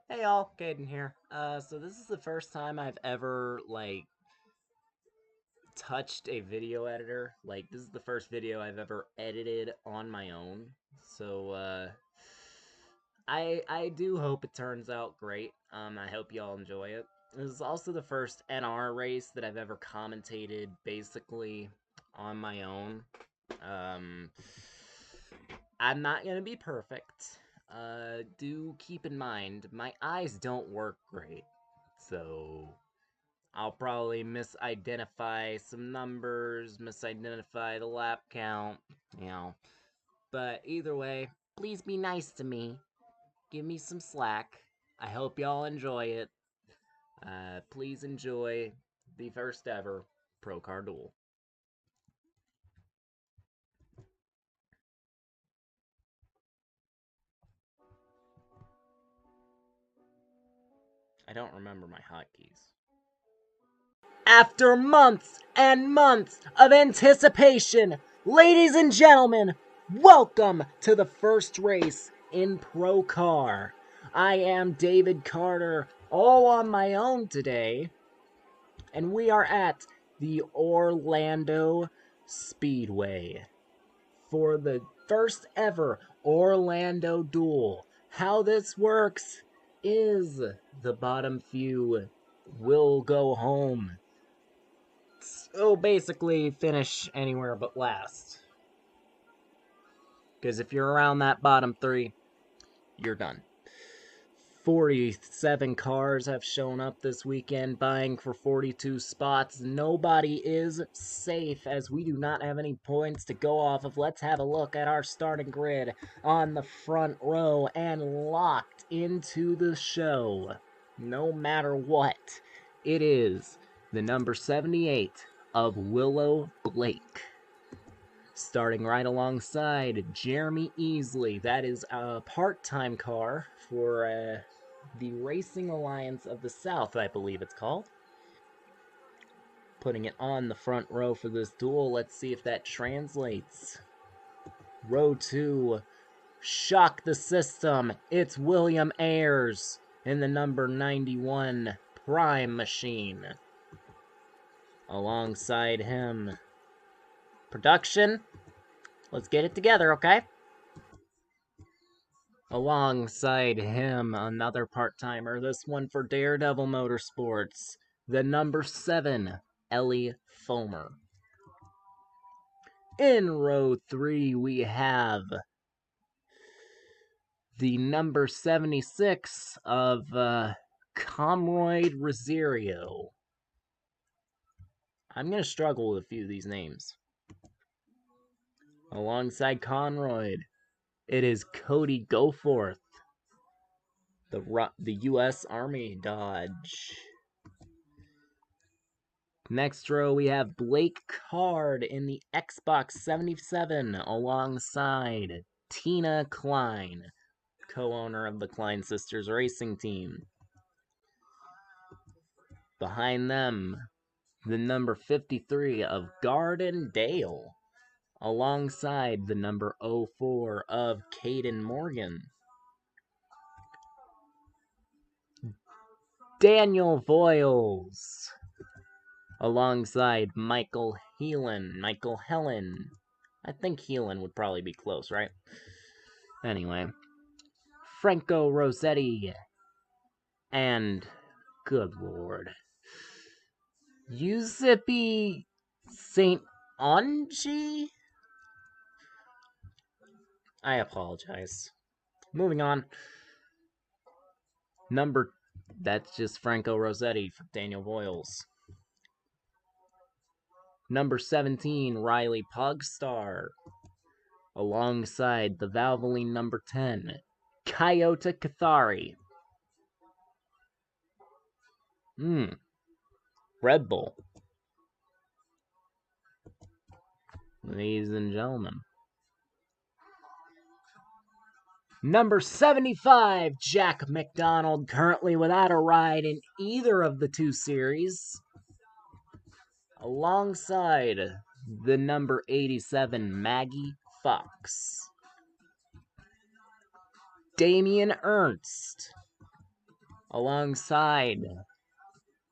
Hey y'all, Caden here. So this is the first time I've ever, touched a video editor. This is the first video I've ever edited on my own. So, I do hope it turns out great. I hope y'all enjoy it. This is also the first NR race that I've ever commentated, basically, on my own. Um, I'm not gonna be perfect. Do keep in mind, my eyes don't work great. So, I'll probably misidentify some numbers, misidentify the lap count, you know. But either way, please be nice to me. Give me some slack. I hope y'all enjoy it. Please enjoy the first ever PROCAR Duel. I don't remember my hotkeys. After months and months of anticipation, ladies and gentlemen, welcome to the first race in ProCar. I am David Carter, all on my own today, and we are at the Orlando Speedway for the first ever Orlando Duel. How this works is the bottom few will go home. So basically, finish anywhere but last. Because if you're around that bottom three, you're done. 47 cars have shown up this weekend, buying for 42 spots. Nobody is safe, as we do not have any points to go off of. Let's have a look at our starting grid on the front row, and locked into the show, no matter what, it is the number 78 of Willow Blake. Starting right alongside Jeremy Easley. That is a part-time car for the Racing Alliance of the South, I believe it's called. Putting it on the front row for this duel. Let's see if that translates. Row 2. Shock the system. It's William Ayers in the number 91 Prime Machine. Alongside him, production. Let's get it together, okay? Alongside him, another part-timer, this one for Daredevil Motorsports, the number 7, Ellie Fomer. In row 3, we have the number 76 of Comroyd Rosario. I'm going to struggle with a few of these names. Alongside Conroyd, it is Cody Goforth, the U.S. Army Dodge. Next row, we have Blake Card in the Xbox 77 alongside Tina Klein, co-owner of the Klein Sisters Racing Team. Behind them, the number 53 of Garden Dale, alongside the number 04 of Caden Morgan. Daniel Voiles, alongside Michael Helen. I think Helen would probably be close, right? Anyway, Franco Rossetti, and, good lord, Giuseppe St. Angi? I apologize. Moving on. That's just Franco Rossetti for Daniel Voiles. Number 17, Riley Pogstar, alongside the Valvoline number 10, Coyote Cathari. Red Bull. Ladies and gentlemen. Number 75, Jack McDonald, currently without a ride in either of the two series. Alongside the number 87, Maggie Fox. Damian Ernst. alongside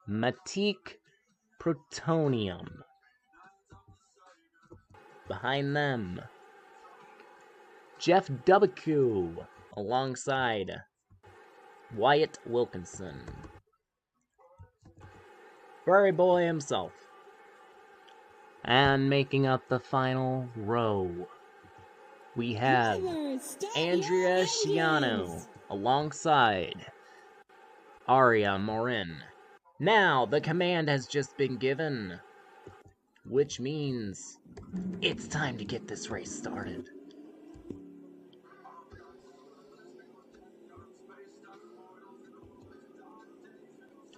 Matique Protonium. Behind them, Jeff W. alongside Wyatt Wilkinson. Furry Boy himself. And making up the final row, we have Andrea Shiano alongside Aria Morin. Now, the command has just been given, which means it's time to get this race started.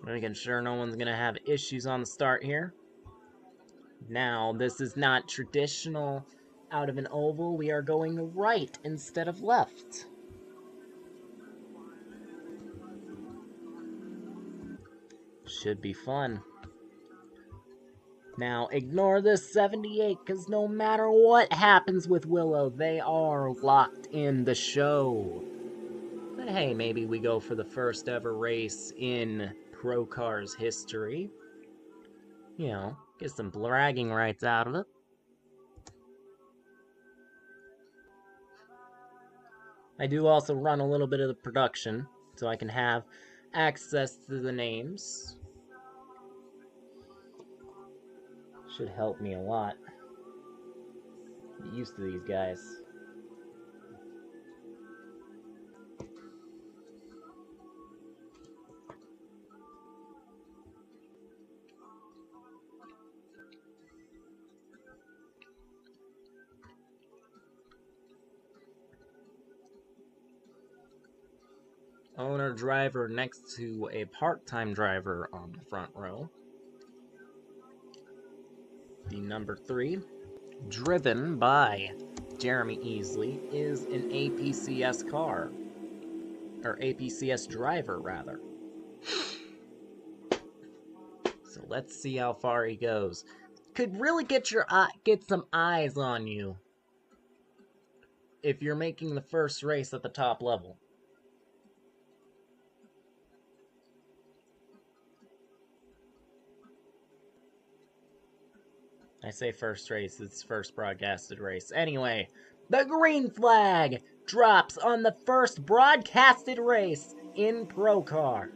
Making sure no one's gonna have issues on the start here. Now, this is not traditional out of an oval. We are going right instead of left. Should be fun. Now, ignore this 78, because no matter what happens with Willow, they are locked in the show. But hey, maybe we go for the first ever race in PROCAR's history. You know, get some bragging rights out of it. I do also run a little bit of the production, so I can have access to the names. Should help me a lot. Get used to these guys. Owner driver next to a part-time driver on the front row. The number 3, driven by Jeremy Easley, is an APCS car. Or APCS driver, rather. So let's see how far he goes. Could really get some eyes on you if you're making the first race at the top level. I say first race, it's first broadcasted race. Anyway, the green flag drops on the first broadcasted race in PROCAR.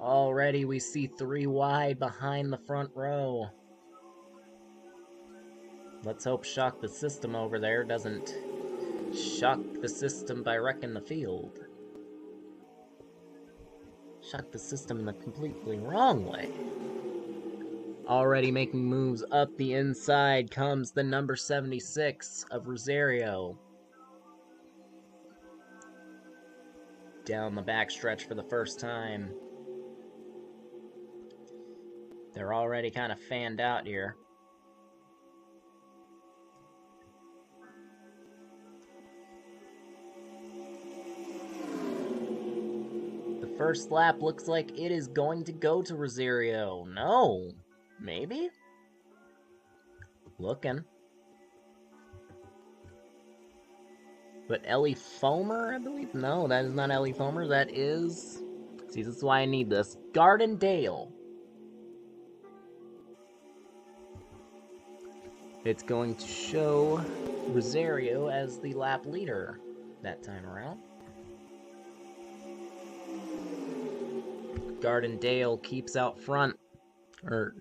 Already we see 3 wide behind the front row. Let's hope Shock the System over there doesn't shock the system by wrecking the field. Shock the system in the completely wrong way. Already making moves up the inside comes the number 76 of Rosario. Down the backstretch for the first time. They're already kind of fanned out here. First lap looks like it is going to go to Rosario. No. Maybe? Looking. But Ellie Foamer, I believe? No, that is not Ellie Foamer. That is... See, this is why I need this. Gardendale. It's going to show Rosario as the lap leader that time around. Gardendale keeps out front, or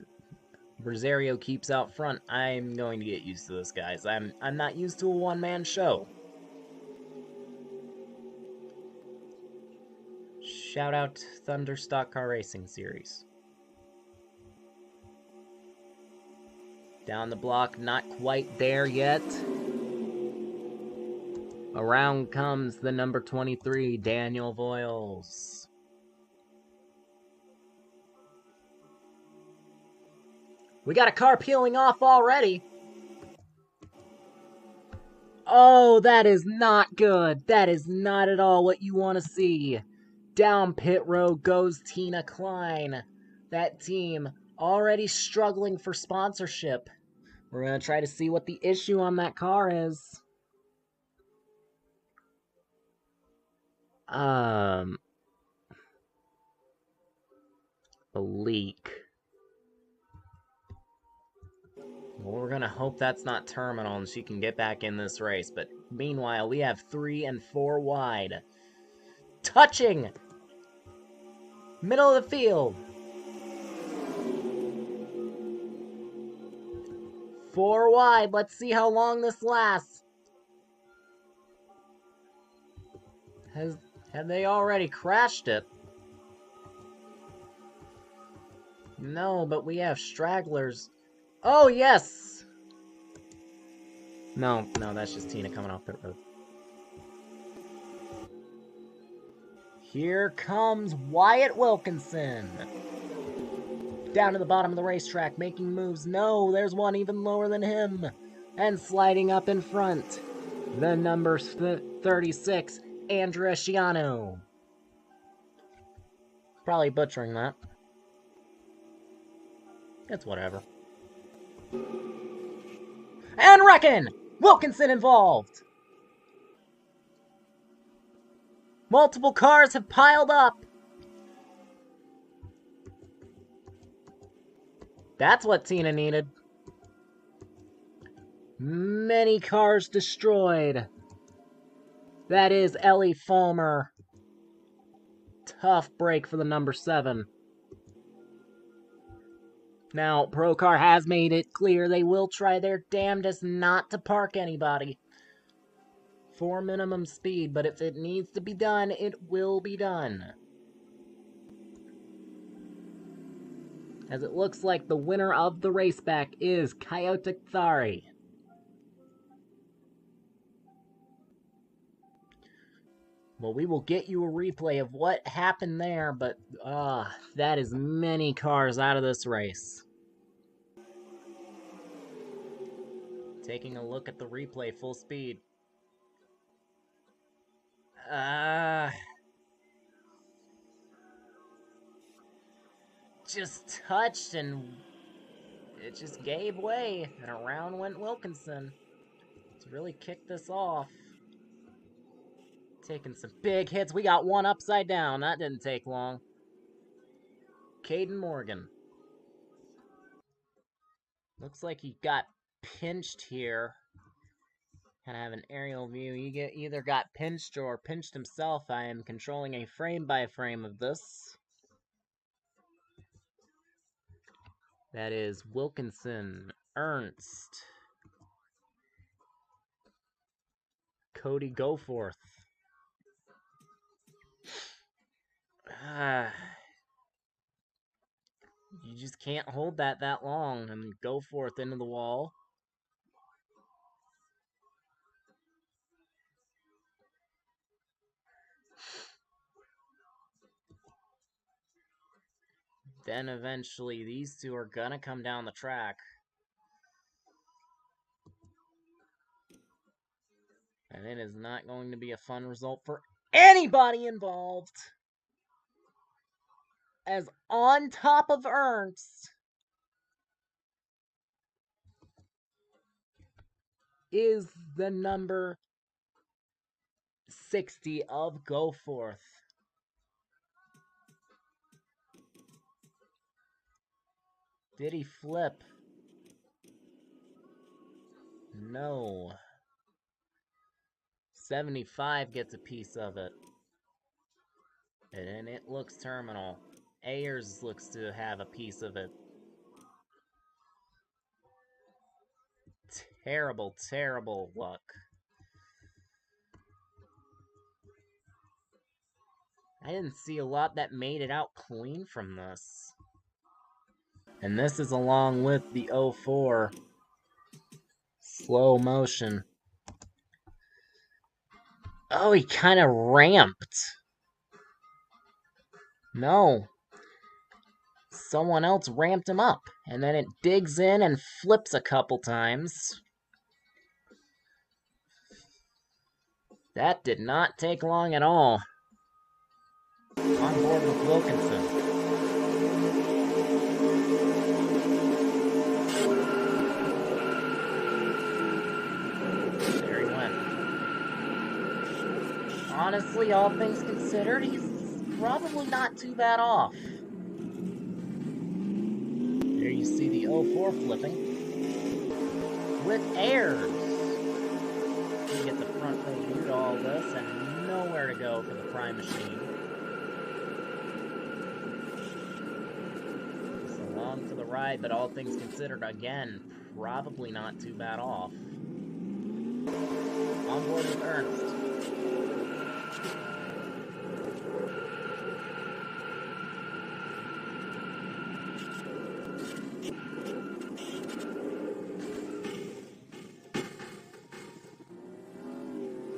Rosario keeps out front. I'm going to get used to this, guys. I'm not used to a one-man show. Shout out Thunder Stock Car Racing Series. Down the block, not quite there yet. Around comes the number 23, Daniel Voiles. We got a car peeling off already. Oh, that is not good. That is not at all what you want to see. Down pit road goes Tina Klein. That team already struggling for sponsorship. We're going to try to see what the issue on that car is. A leak. Well, we're gonna hope that's not terminal and she can get back in this race. But meanwhile, we have 3 and 4 wide. Touching! Middle of the field. 4 wide. Let's see how long this lasts. Have they already crashed it? No, but we have stragglers. Oh, yes! No, that's just Tina coming off pit road. Here comes Wyatt Wilkinson. Down to the bottom of the racetrack, making moves. No, there's one even lower than him. And sliding up in front. The number 36, Andrea Sciano. Probably butchering that. It's whatever. And reckon! Wilkinson involved! Multiple cars have piled up! That's what Tina needed. Many cars destroyed. That is Ellie Fulmer. Tough break for the number 7. Now, PROCAR has made it clear they will try their damnedest not to park anybody. For minimum speed, but if it needs to be done, it will be done. As it looks like the winner of the race back is Coyote Thari. Well, we will get you a replay of what happened there, but that is many cars out of this race. Taking a look at the replay full speed. Just touched and it just gave way, and around went Wilkinson to really kick this off. Taking some big hits. We got one upside down. That didn't take long. Caden Morgan. Looks like he got pinched here. Kind of have an aerial view. He either got pinched or pinched himself. I am controlling a frame by frame of this. That is Wilkinson, Ernst, Cody Goforth. You just can't hold that long. I mean, Goforth into the wall. Then eventually these two are gonna come down the track. And it is not going to be a fun result for anybody involved. As on top of Ernst is the number 60 of Goforth. Did he flip? No. 75 gets a piece of it. And it looks terminal. Ayers looks to have a piece of it. Terrible, terrible luck. I didn't see a lot that made it out clean from this. And this is along with the 04 slow motion. Oh, he kind of ramped. No. Someone else ramped him up. And then it digs in and flips a couple times. That did not take long at all. On board with Wilkinson. honestly, all things considered, he's probably not too bad off. There you see the 04 flipping. With airs. You get the front row view to all this, and nowhere to go for the Prime Machine. Just along for the ride, but all things considered, again, probably not too bad off. On board with Ernst.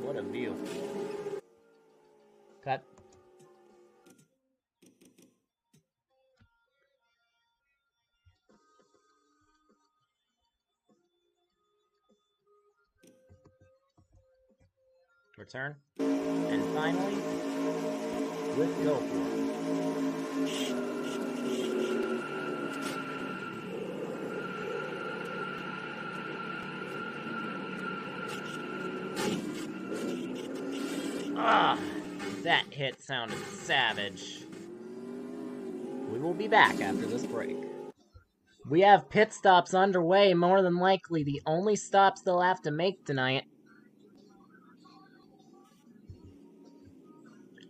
What a view. Cut. Return. And finally, with Go For It. Ah, that hit sounded savage. We will be back after this break. We have pit stops underway, more than likely the only stops they'll have to make tonight.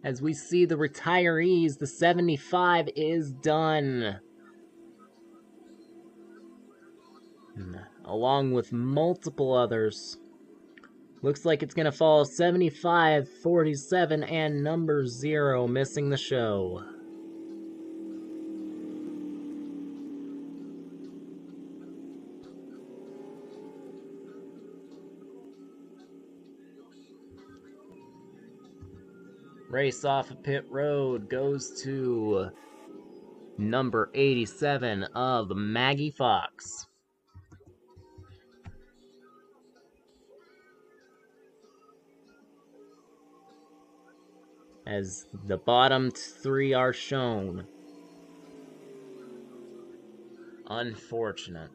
As we see the retirees, the 75 is done. Along with multiple others. Looks like it's going to follow 75, 47, and number 0 missing the show. Race off of pit road goes to number 87 of Maggie Fox. As the bottom 3 are shown. Unfortunate.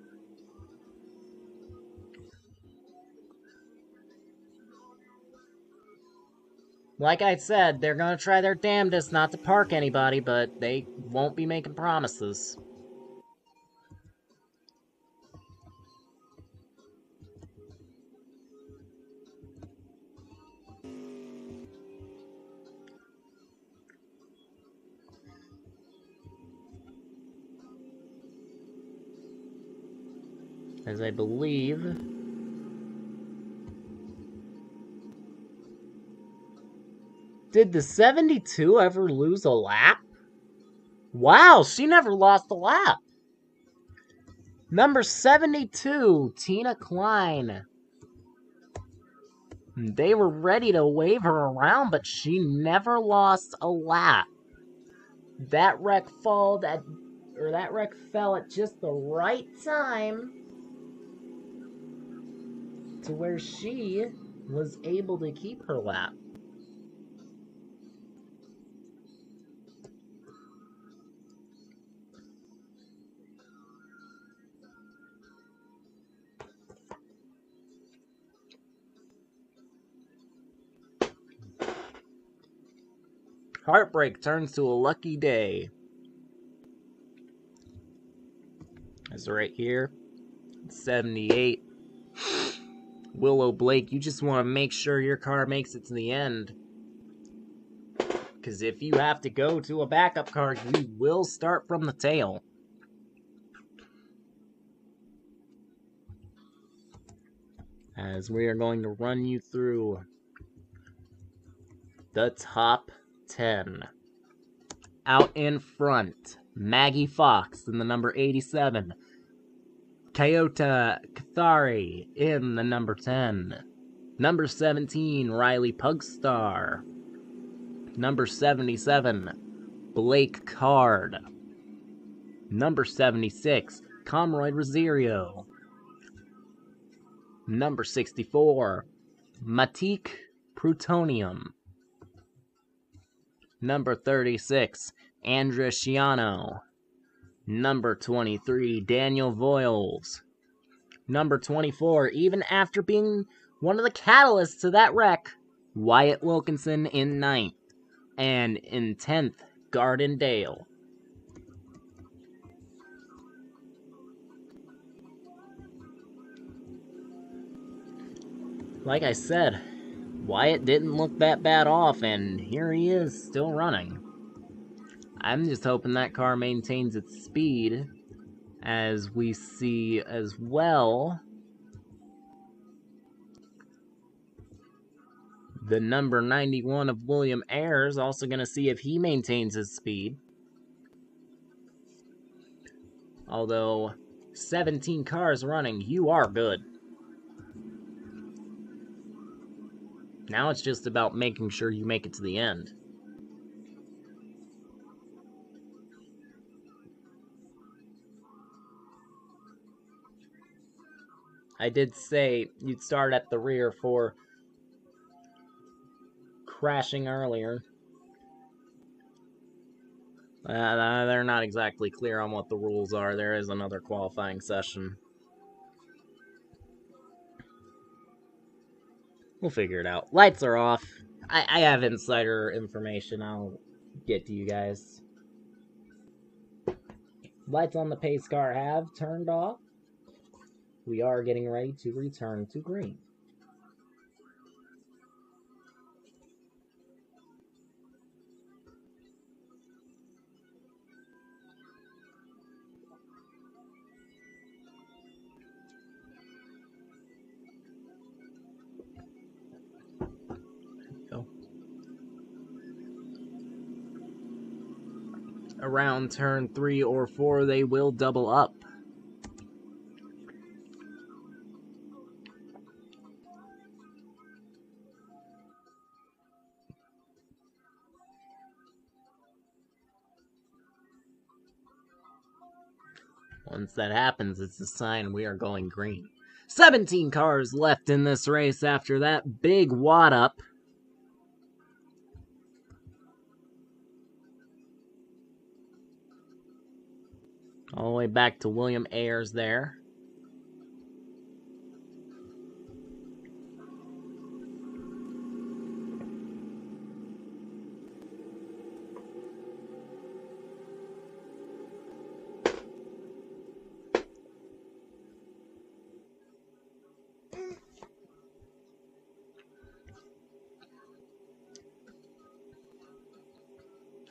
Like I said, they're gonna try their damnedest not to park anybody, but they won't be making promises. As I believe... Did the 72 ever lose a lap? Wow, she never lost a lap. Number 72, Tina Klein. They were ready to wave her around, but she never lost a lap. That wreck fell at just the right time to where she was able to keep her lap. Heartbreak turns to a lucky day. That's right here. 78. Willow Blake, you just want to make sure your car makes it to the end. Because if you have to go to a backup car, you will start from the tail. As we are going to run you through the top 10. Out in front, Maggie Fox in the number 87. Toyota Cathari in the number 10. Number 17, Riley Pugstar. Number 77, Blake Card. Number 76, Comroyd Rosario. Number 64, Matik Prutonium. Number 36, Andrea Sciano. Number 23, Daniel Voiles. Number 24, even after being one of the catalysts to that wreck, Wyatt Wilkinson in 9th. And in 10th, Gardendale. Like I said, Wyatt didn't look that bad off, and here he is, still running. I'm just hoping that car maintains its speed, as we see as well the number 91 of William Ayers, also going to see if he maintains his speed. Although, 17 cars running, you are good. Now it's just about making sure you make it to the end. I did say you'd start at the rear for crashing earlier. They're not exactly clear on what the rules are. There is another qualifying session. We'll figure it out. Lights are off. I have insider information I'll get to you guys. Lights on the pace car have turned off. We are getting ready to return to green. Around turn 3 or 4, they will double up. Once that happens, it's a sign we are going green. 17 cars left in this race after that big wad up. All the way back to William Ayers there.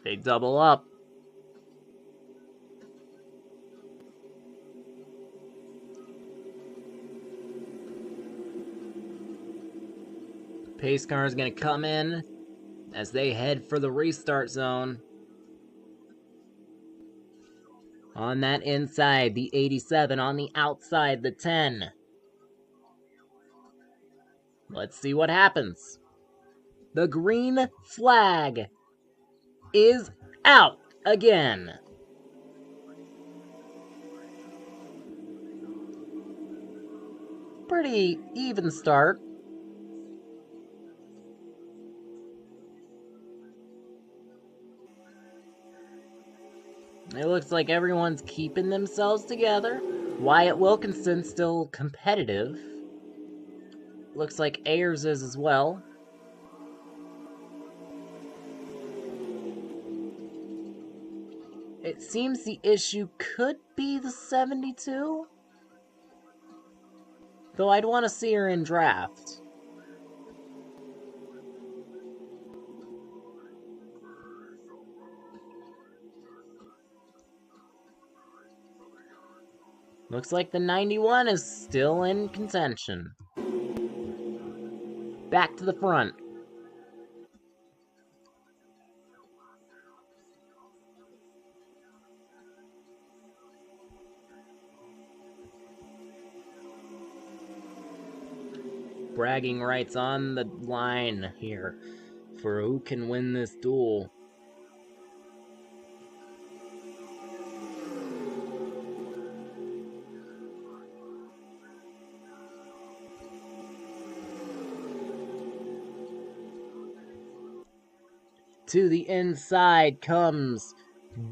They double up. Pace car is going to come in as they head for the restart zone. On that inside, the 87. On the outside, the 10. Let's see what happens. The green flag is out again. Pretty even start. It looks like everyone's keeping themselves together. Wyatt Wilkinson still competitive. Looks like Ayers is as well. It seems the issue could be the 72. Though I'd want to see her in draft. Looks like the 91 is still in contention. Back to the front. Bragging rights on the line here for who can win this duel. To the inside comes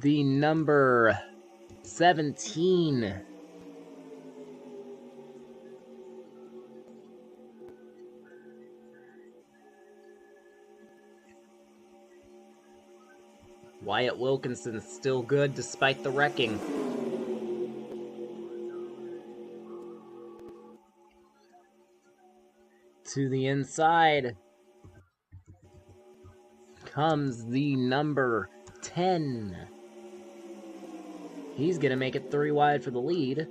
the number 17. Wyatt Wilkinson's still good despite the wrecking. To the inside comes the number 10. He's gonna make it 3 wide for the lead.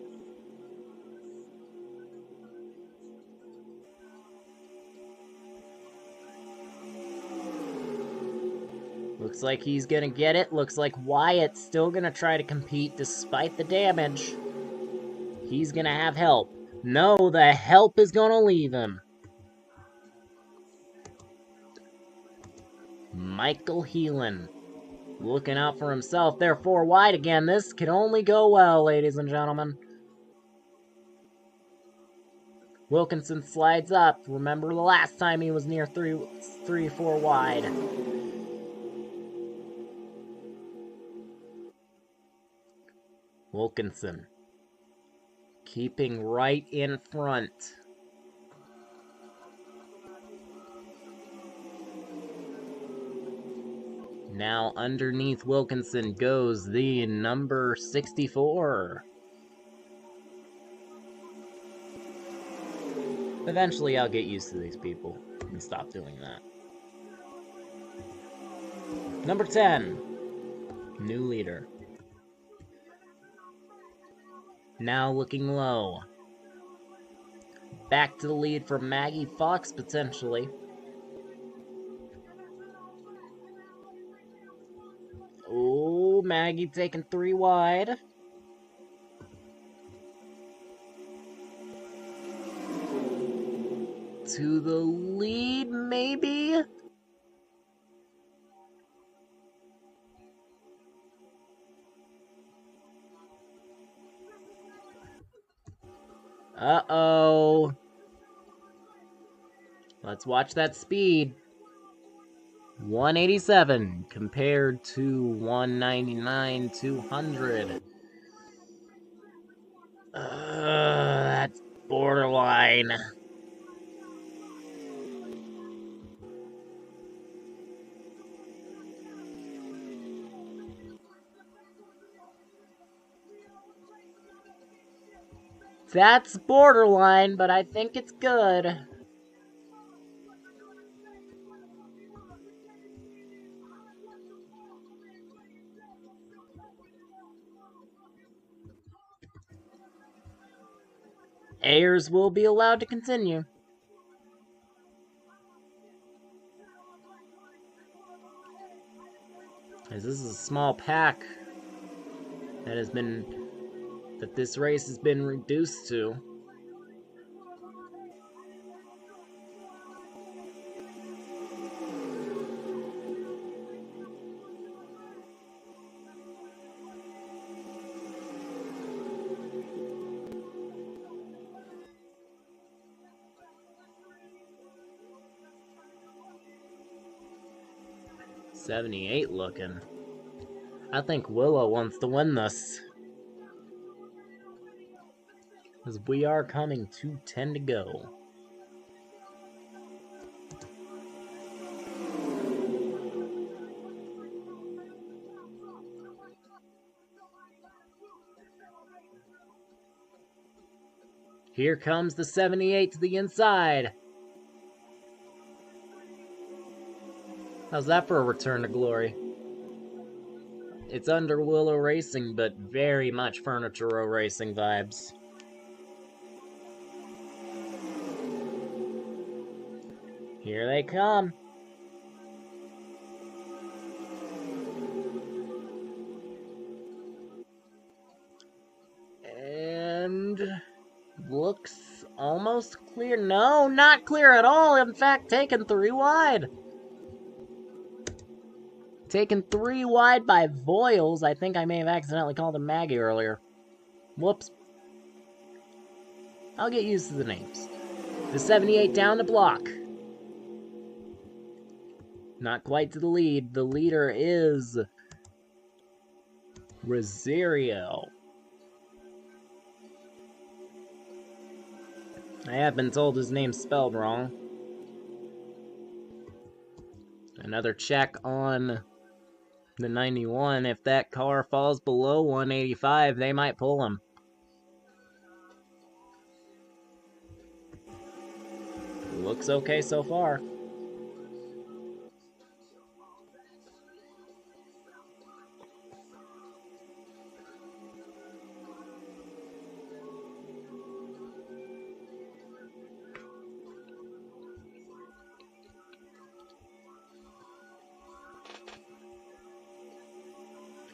Looks like he's gonna get it. Looks like Wyatt's still gonna try to compete despite the damage. He's gonna have help. No, the help is gonna leave him. Michael Heelan looking out for himself. They're 4 wide again. This can only go well, ladies and gentlemen. Wilkinson slides up. Remember the last time he was near 4 wide. Wilkinson keeping right in front. Now underneath Wilkinson goes the number 64. Eventually I'll get used to these people and stop doing that. Number 10. New leader. Now looking low. Back to the lead for Maggie Fox, potentially. Oh, Maggie taking 3 wide. To the lead, maybe? Uh-oh. Let's watch that speed. 187 compared to 199, 200. That's borderline. That's borderline, but I think it's good. Ayers will be allowed to continue. As this is a small pack that this race has been reduced to. $78 looking. I think Willow wants to win this. As we are coming to 10 to go. Here comes the 78 to the inside. How's that for a return to glory? It's under Willow Racing, but very much Furniture Row Racing vibes. Here they come. And looks almost clear. No, not clear at all. In fact, taken 3 wide. Taken 3 wide by Voiles. I think I may have accidentally called him Maggie earlier. Whoops. I'll get used to the names. The 78 down the block. Not quite to the lead. The leader is Rosario. I have been told his name's spelled wrong. Another check on The 91, if that car falls below 185, they might pull him. Looks okay so far.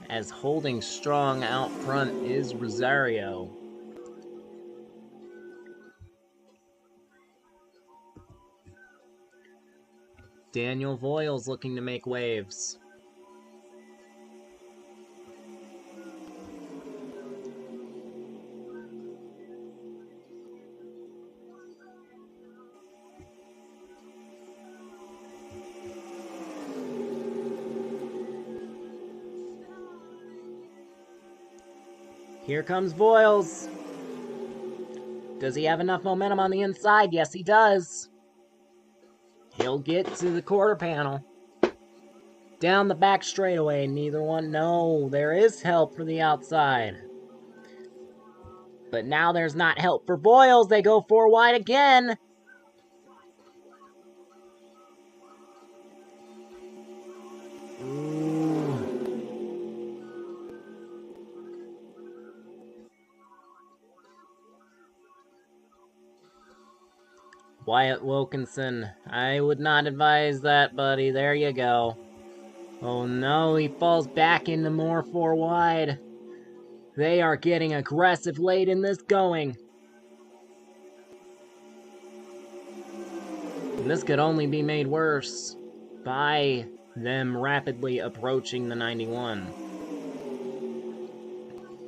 As holding strong out front is Rosario. Daniel Voiles looking to make waves. Here comes Voiles. Does he have enough momentum on the inside? Yes, he does. He'll get to the quarter panel. Down the back straightaway, neither one. No, there is help for the outside. But now there's not help for Voiles. They go 4 wide again. Wyatt Wilkinson, I would not advise that, buddy. There you go. Oh no, he falls back into more 4 wide. They are getting aggressive late in this going. And this could only be made worse by them rapidly approaching the 91.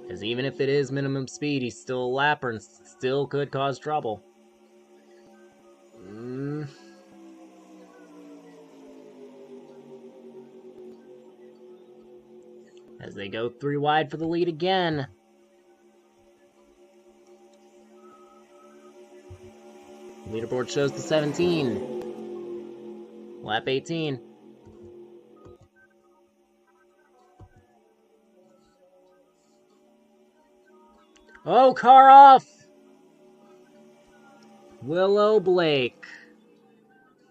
Because even if it is minimum speed, he's still a lapper and still could cause trouble. As they go 3 wide for the lead again. Leaderboard shows the 17. Lap 18. Oh, car off! Willow Blake.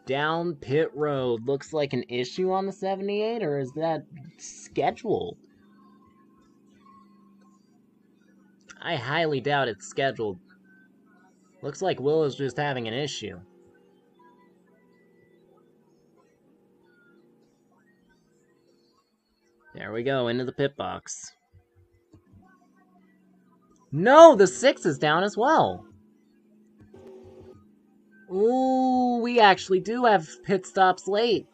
Down pit road. Looks like an issue on the 78, or is that scheduled? I highly doubt it's scheduled. Looks like Willow's just having an issue. There we go, into the pit box. No, the 6 is down as well. Ooh, we actually do have pit stops late.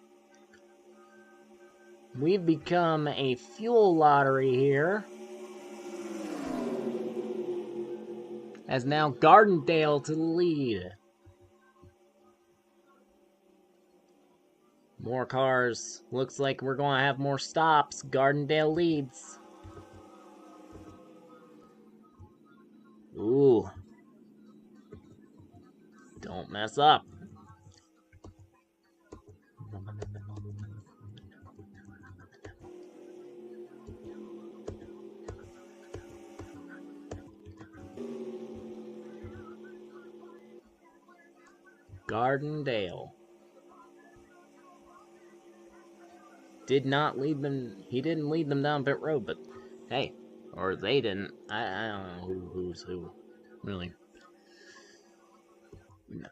We've become a fuel lottery here. As now Gardendale to the lead. More cars. Looks like we're going to have more stops. Gardendale leads. Ooh. Don't mess up. Gardendale. Did not lead them. He didn't lead them down pit road, but hey, or they didn't. I don't know who's who, really. No.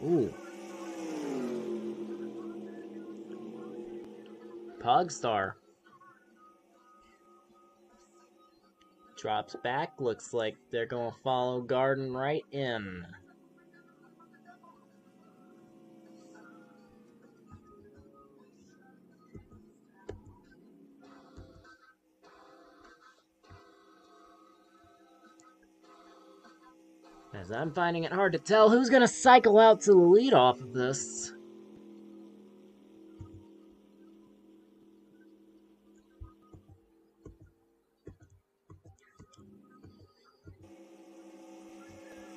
Ooh. Pogstar. Drops back. Looks like they're going to follow Garden right in. As I'm finding it hard to tell who's going to cycle out to the lead off of this.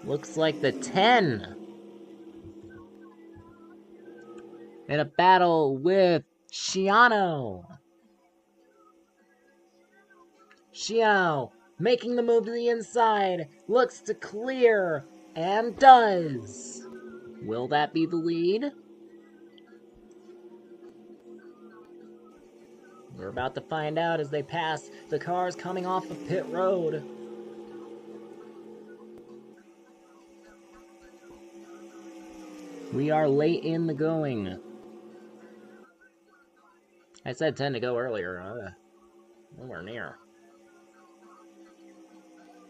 Looks like the 10 in a battle with Shiano. Xiao, making the move to the inside, looks to clear, and does. Will that be the lead? We're about to find out as they pass the cars coming off of pit road. We are late in the going. I said 10 to go earlier. Nowhere near.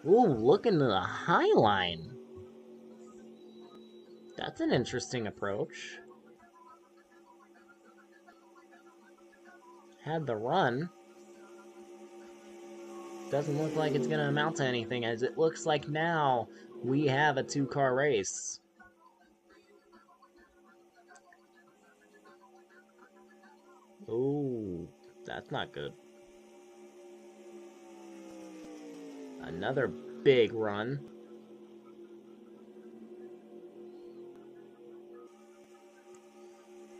Ooh, look into the high line. That's an interesting approach. Had the run. Doesn't look like it's going to amount to anything, as it looks like now we have a two-car race. Ooh, that's not good. Another big run.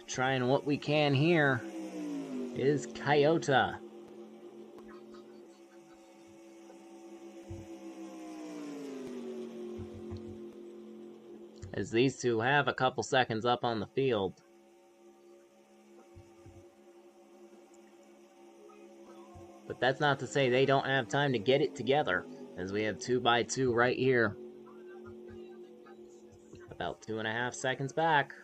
Trying what we can here is Coyote. As these two have a couple seconds up on the field. But that's not to say they don't have time to get it together, as we have 2x2 right here. About 2.5 seconds back.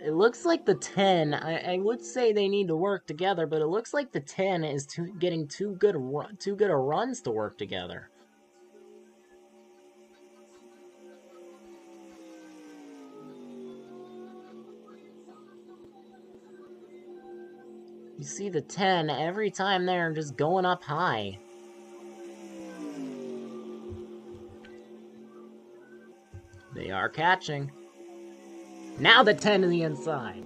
It looks like the 10, I would say they need to work together, but it looks like the 10 is getting too good a runs to work together. You see the 10, every time they're just going up high. They are catching. Now the 10 to the inside.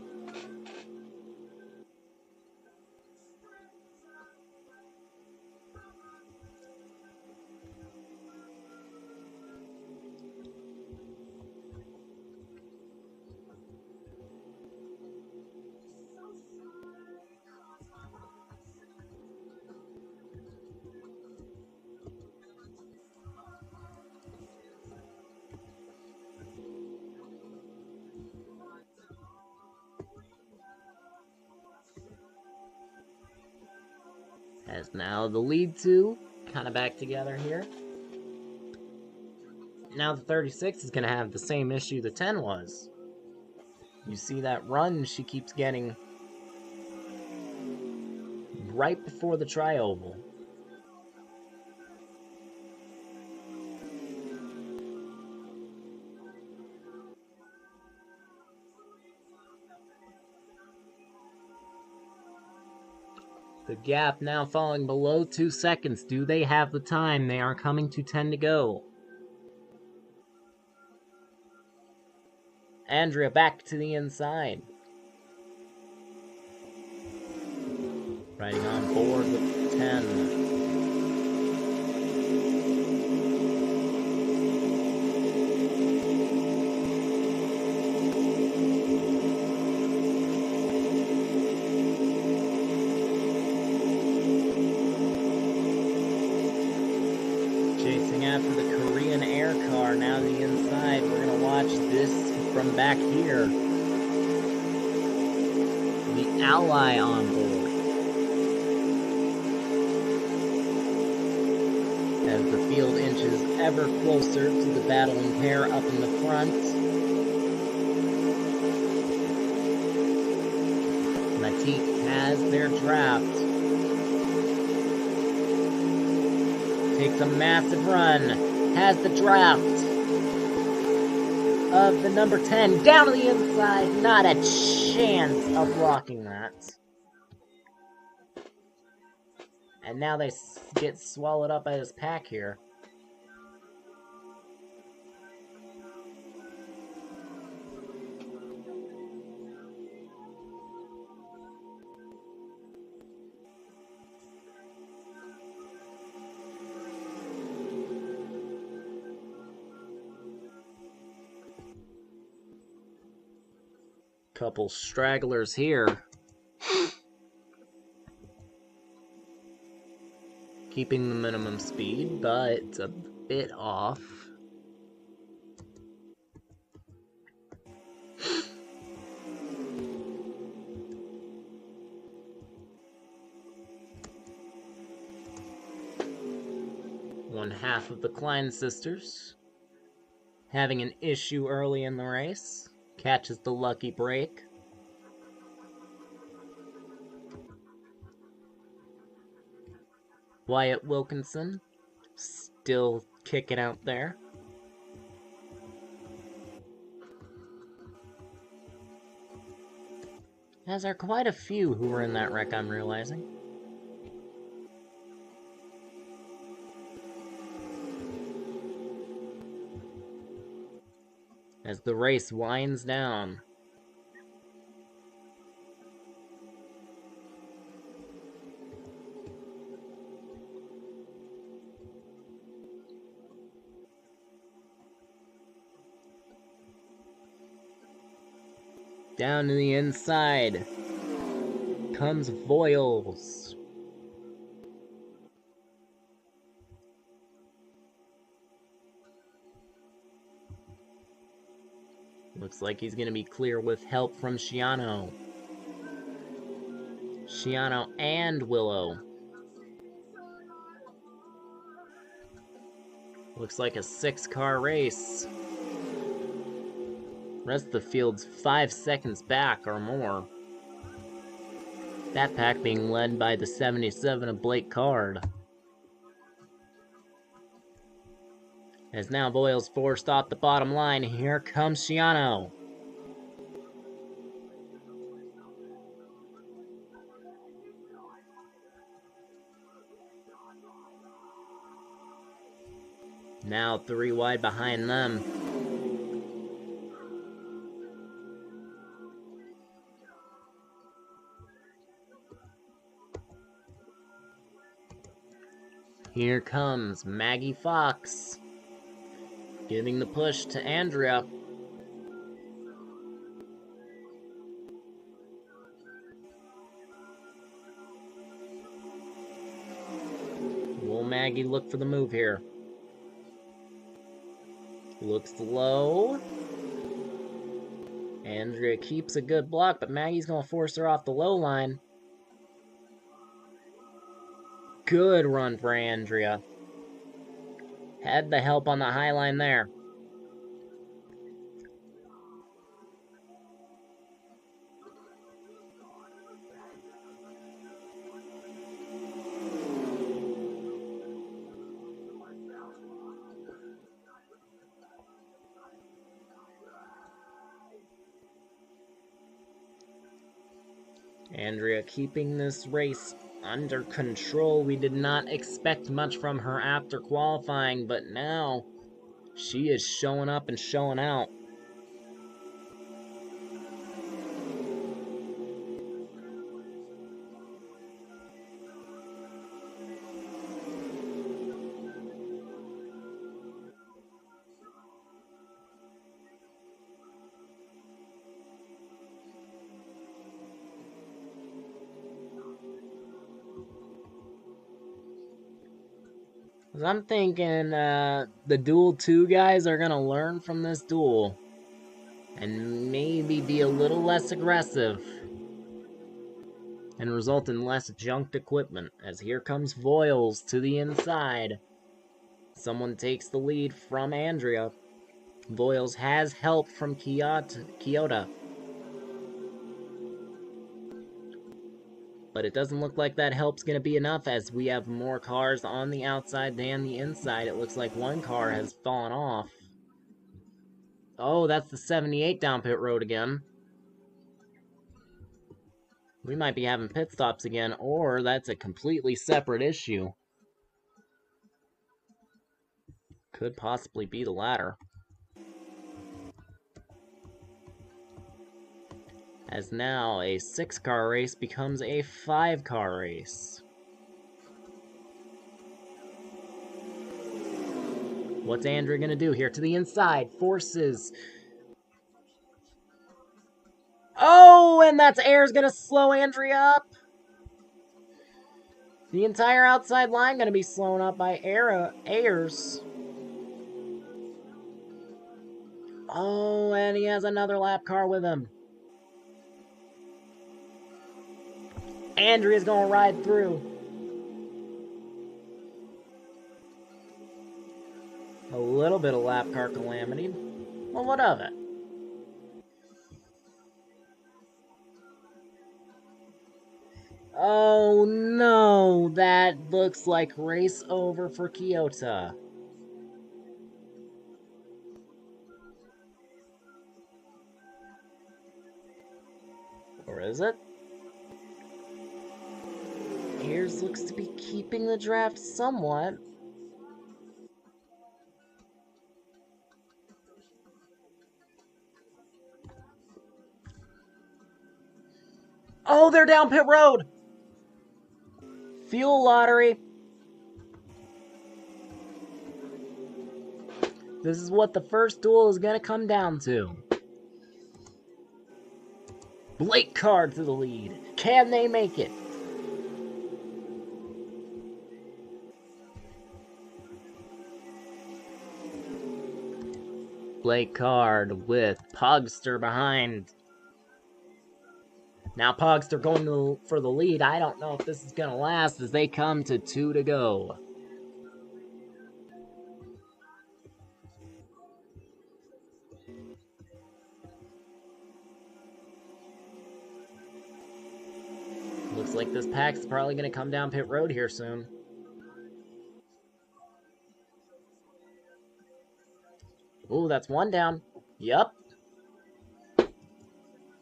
As now the lead two kind of back together here. Now the 36 is going to have the same issue the 10 was. You see that run she keeps getting right before the tri-oval. The gap now falling below 2 seconds. Do they have the time? They are coming to 10 to go. Andrea back to the inside. Riding on board with 10. Chasing after the Korean air car, now the inside. We're going to watch this from back here. The Ally on board. As the field inches ever closer to the battling pair up in the front. Matique has their draft. Takes a massive run. Has the draft of the number 10 down to the inside. Not a chance of blocking that. And now they get swallowed up by this pack here. Couple stragglers here. Keeping the minimum speed, but it's a bit off. One half of the Klein sisters having an issue early in the race. Catches the lucky break. Wyatt Wilkinson still kicking out there. As are quite a few who were in that wreck, I'm realizing. As the race winds down. Down to the inside comes Voiles. Looks like he's going to be clear with help from Shiano. Shiano and Willow. Looks like a 6-car race. Rest of the field's 5 seconds back or more. That pack being led by the 77 of Blake Card. As now Voiles forced off the bottom line, here comes Shiano. Now 3 wide behind them. Here comes Maggie Fox, giving the push to Andrea. Will Maggie look for the move here? Looks low. Andrea keeps a good block, but Maggie's going to force her off the low line. Good run for Andrea. Had the help on the high line there. Andrea keeping this race under control. We did not expect much from her after qualifying, but now she is showing up and showing out. I'm thinking the Duel 2 guys are going to learn from this duel and maybe be a little less aggressive and result in less junked equipment, as here comes Voiles to the inside. Someone takes the lead from Andrea. Voiles has help from Kyoto. But it doesn't look like that help's going to be enough, as we have more cars on the outside than the inside. It looks like one car has fallen off. Oh, that's the 78 down pit road again. We might be having pit stops again, or that's a completely separate issue. Could possibly be the latter. As now a 6-car race becomes a 5-car race. What's Andrea gonna do here? To the inside, forces. Oh, and that's air's gonna slow Andrea up. The entire outside line gonna be slowed up by airs. Oh, and he has another lap car with him. Andrea's gonna ride through. A little bit of lap car calamity. Well, what of it? Oh no, that looks like race over for Kyoto. Or is it? Ayers looks to be keeping the draft somewhat. Oh, they're down pit road! Fuel lottery. This is what the first duel is going to come down to. Blake Card to the lead. Can they make it? Blake Card with Pugster behind. Now Pugster going for the lead. I don't know if this is going to last as they come to 2 to go. Looks like this pack's probably going to come down pit road here soon. Ooh, that's one down. Yup.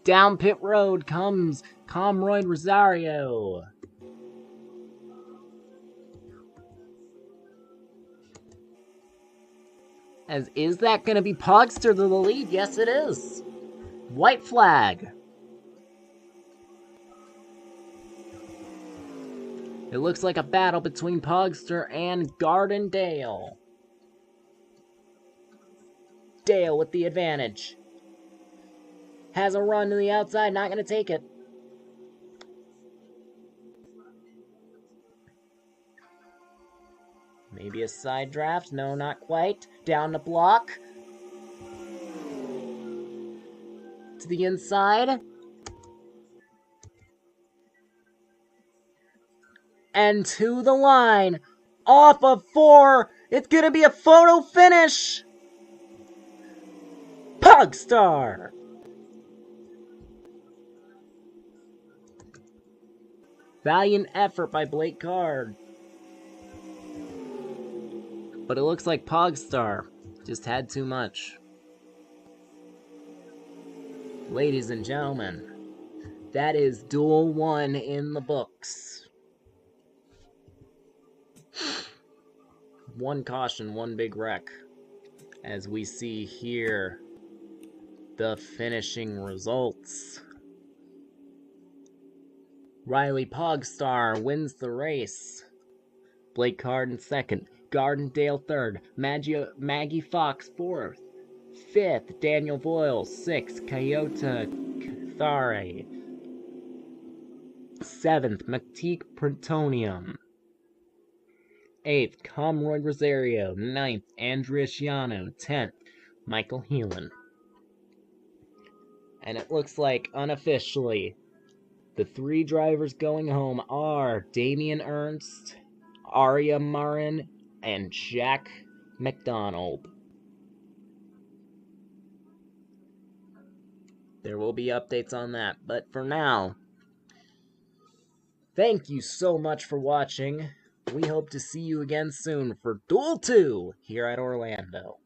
Down pit road comes Comroy Rosario. Is that going to be Pugster to the lead? Yes, it is. White flag. It looks like a battle between Pugster and Garden Dale. Dale with the advantage. Has a run to the outside, not going to take it. Maybe a side draft? No, not quite. Down the block. To the inside. And to the line. Off of 4. It's going to be a photo finish. Pugstar. Valiant effort by Blake Card. But it looks like Pugstar just had too much. Ladies and gentlemen, that is Duel 1 in the books. One caution, one big wreck. As we see here, the finishing results. Riley Pugstar wins the race. Blake Card in second. Gardendale third. Maggie Fox fourth. Fifth, Daniel Boyle. Sixth, Kyoto Cathare. Seventh, McTeague Plutonium. Eighth, Comroy Rosario. Ninth, Andrea Schiano. 10th, Michael Heelan. And it looks like, unofficially, the 3 drivers going home are Damian Ernst, Arya Marin, and Jack McDonald. There will be updates on that, but for now, thank you so much for watching. We hope to see you again soon for Duel 2 here at Orlando.